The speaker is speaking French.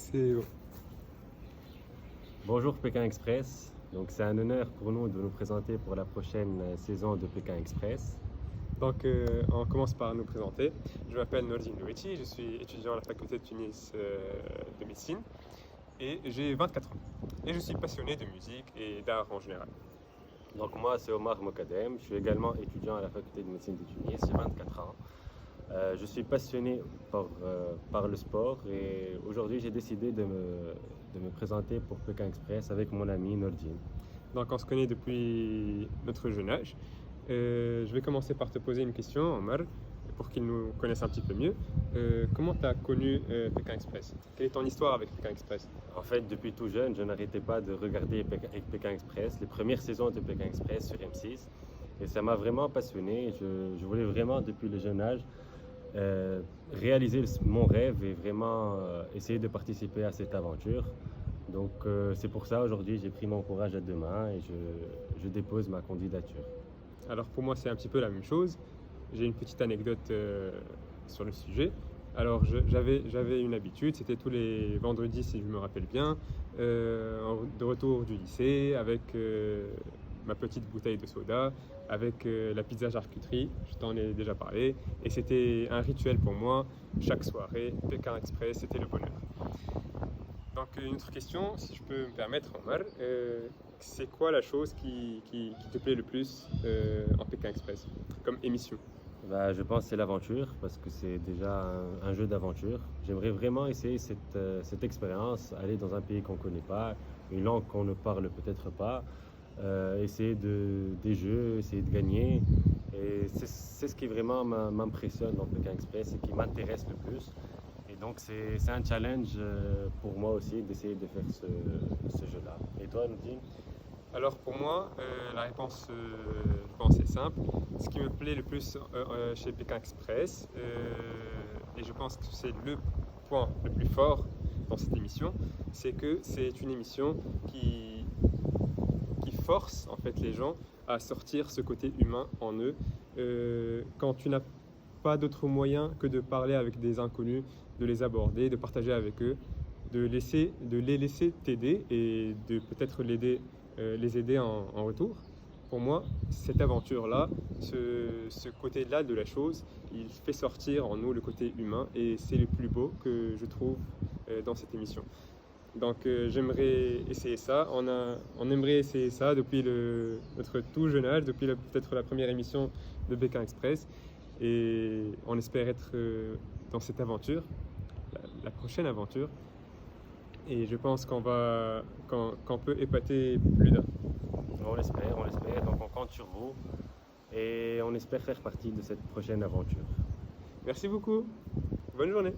C'est Bonjour Pékin Express. Donc c'est un honneur pour nous de nous présenter pour la prochaine saison de Pékin Express. Donc, on commence par nous présenter. Je m'appelle Nordine Loueti, je suis étudiant à la faculté de Tunis de médecine et j'ai 24 ans. Et je suis passionné de musique et d'art en général. Donc moi c'est Omar Mokadem, je suis également étudiant à la faculté de médecine de Tunis, j'ai 24 ans. Je suis passionné par le sport et aujourd'hui j'ai décidé de me présenter pour Pékin Express avec mon ami Nordine. Donc, on se connaît depuis notre jeune âge. Je vais commencer par te poser une question, Omar, pour qu'ils nous connaissent un petit peu mieux. Comment tu as connu Pékin Express? Quelle est ton histoire avec Pékin Express? En fait, depuis tout jeune, je n'arrêtais pas de regarder Pékin Express, les premières saisons de Pékin Express sur M6. Et ça m'a vraiment passionné. Je voulais vraiment, depuis le jeune âge, réaliser mon rêve et vraiment essayer de participer à cette aventure. Donc c'est pour ça, aujourd'hui, j'ai pris mon courage à deux mains et je dépose ma candidature. Alors, pour moi, c'est un petit peu la même chose. J'ai une petite anecdote sur le sujet. Alors, j'avais une habitude, c'était tous les vendredis, si je me rappelle bien, de retour du lycée, avec ma petite bouteille de soda, avec la pizza charcuterie, je t'en ai déjà parlé, et c'était un rituel pour moi. Chaque soirée, Pékin Express, c'était le bonheur. Donc, une autre question, si je peux me permettre, Omar, c'est quoi la chose qui te plaît le plus en Pékin Express comme émission? Je pense que c'est l'aventure parce que c'est déjà un jeu d'aventure. J'aimerais vraiment essayer cette expérience, aller dans un pays qu'on ne connaît pas, une langue qu'on ne parle peut-être pas, essayer des jeux, essayer de gagner. Et c'est ce qui vraiment m'impressionne dans Pékin Express et qui m'intéresse le plus. Et donc c'est un challenge pour moi aussi d'essayer de faire ce jeu-là. Et toi, Nadine? Alors pour moi, la réponse, je pense, est simple. Ce qui me plaît le plus chez Pékin Express, et je pense que c'est le point le plus fort dans cette émission, c'est que c'est une émission qui force en fait les gens à sortir ce côté humain en eux. Quand tu n'as pas d'autre moyen que de parler avec des inconnus, de les aborder, de partager avec eux, de les laisser t'aider et de peut-être les aider en retour. Pour moi, cette aventure-là, ce côté-là de la chose, il fait sortir en nous le côté humain et c'est le plus beau que je trouve dans cette émission. Donc j'aimerais essayer ça. On aimerait essayer ça depuis notre tout jeune âge, depuis peut-être la première émission de Pékin Express. Et on espère être dans cette aventure, la prochaine aventure. Et je pense qu'on peut épater plus d'un. On l'espère. Donc on compte sur vous et on espère faire partie de cette prochaine aventure. Merci beaucoup. Bonne journée.